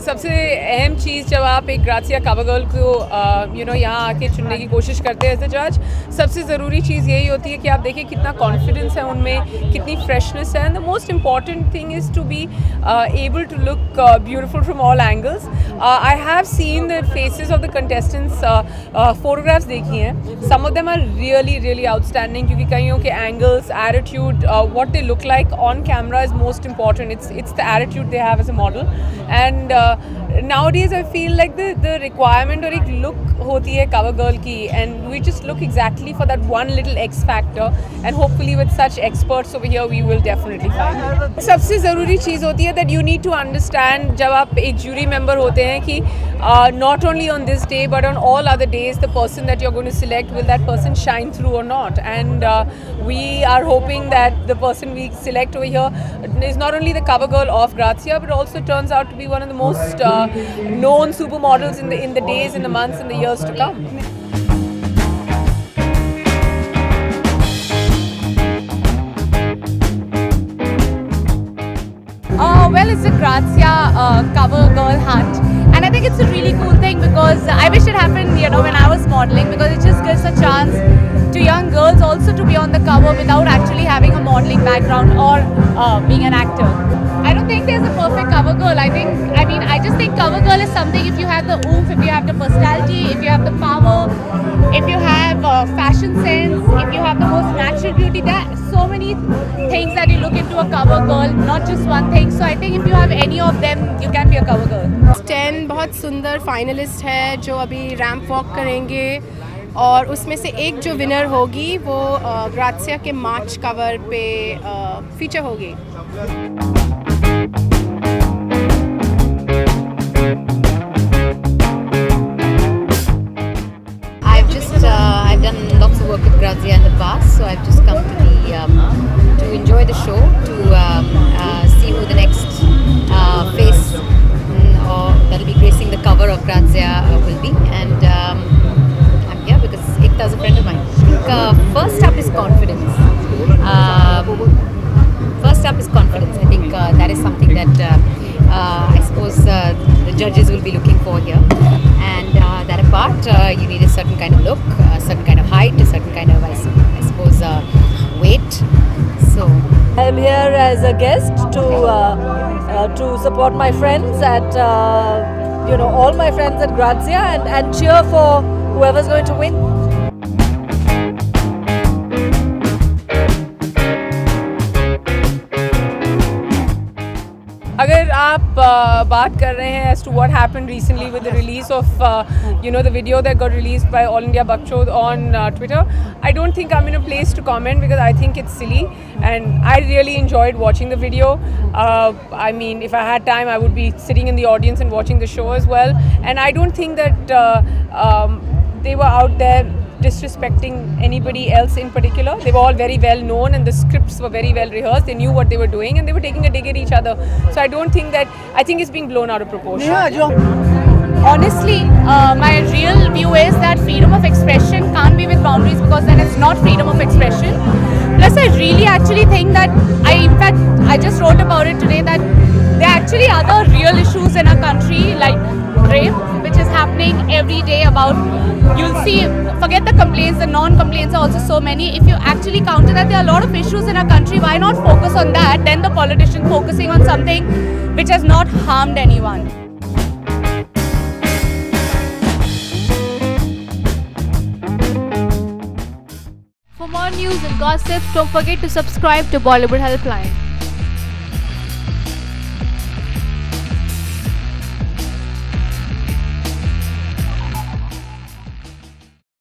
सबसे अहम चीज़ जब आप एक ग्रासिया कवर गर्ल को यहाँ आके चुनने की कोशिश करते हैं एज अ जज, सबसे ज़रूरी चीज़ यही होती है कि आप देखिए कितना कॉन्फिडेंस है उनमें, कितनी फ्रेशनेस है। And the most important thing is to be able to look beautiful from all angles. I have seen the faces of the contestants, photographs देखी हैं, some of them are really outstanding, क्योंकि कईयों के angles, attitude, what they look like on camera is most important. It's the attitude they have as a model, and nowadays I feel like the requirement or एक look होती है cover girl की, and we just look exactly for that one little X factor, and hopefully with such experts over here we will definitely find it. सबसे ज़रूरी चीज़ होती है that you need to understand जब आप एक jury member होते हैं कि not only on this day but on all other days the person that you're going to select, will that person shine through or not, and we are hoping that the person we select over here is not only the cover girl of Grazia but also turns out to be one of the most known supermodels in the days, in the months, in the years to come. Well, it's a Grazia cover girl hunt, and I think it's a really cool thing because I wish it happened, when I was modeling, because it just gives a chance to young girls also to be on the cover without actually having a modeling background or being an actor. I don't think there's a perfect cover girl. I just think cover girl is something if you have the oomph, if you have the personality, if you have the power, if you have fashion sense, if you have the most natural beauty. There are so many things that you look into a cover girl, not just one thing. So I think if you have any of them, you can be a cover girl. 10 बहुत सुंदर finalist है जो अभी ramp walk करेंगे, और उसमें से एक जो विनर होगी वो ग्रासिया के मार्च कवर पे फीचर होगी। I've done lots of work with Grazia in the past, so I've just come to to enjoy the show, to see who the next face that'll be gracing the cover of Grazia will be, and I'm here because Ekta is a friend of mine. I think first up is confidence. I think that is something that I suppose the judges will be looking for here, and that apart, you need a certain kind of look, a certain kind of height, a certain kind of, I suppose, weight. So I'm here as a guest to support my friends at all my friends at Grazia, and cheer for whoever's going to win. अगर आप बात कर रहे हैं as to what happened recently with the release of the video that got released by All India Bakchod on Twitter, I don't think I'm in a place to comment because I think it's silly, and I really enjoyed watching the video. I mean, if I had time I would be sitting in the audience and watching the show as well, and I don't think that they were out there disrespecting anybody else in particular. They were all very well known and the scripts were very well rehearsed. They knew what they were doing and they were taking a dig at each other. So I don't think that, I think it's being blown out of proportion. Honestly, my real view is that freedom of expression can't be with boundaries, because then it's not freedom of expression. Plus, I really actually think that, in fact, I just wrote about it today, that there are actually other real issues in our country, like rape, which is happening every day. You'll see, forget the complaints, the non-complaints are also so many. If you actually counter that, there are a lot of issues in our country. Why not focus on that, then the politician focusing on something which has not harmed anyone? For more news and gossip, don't forget to subscribe to Bollywood Helpline.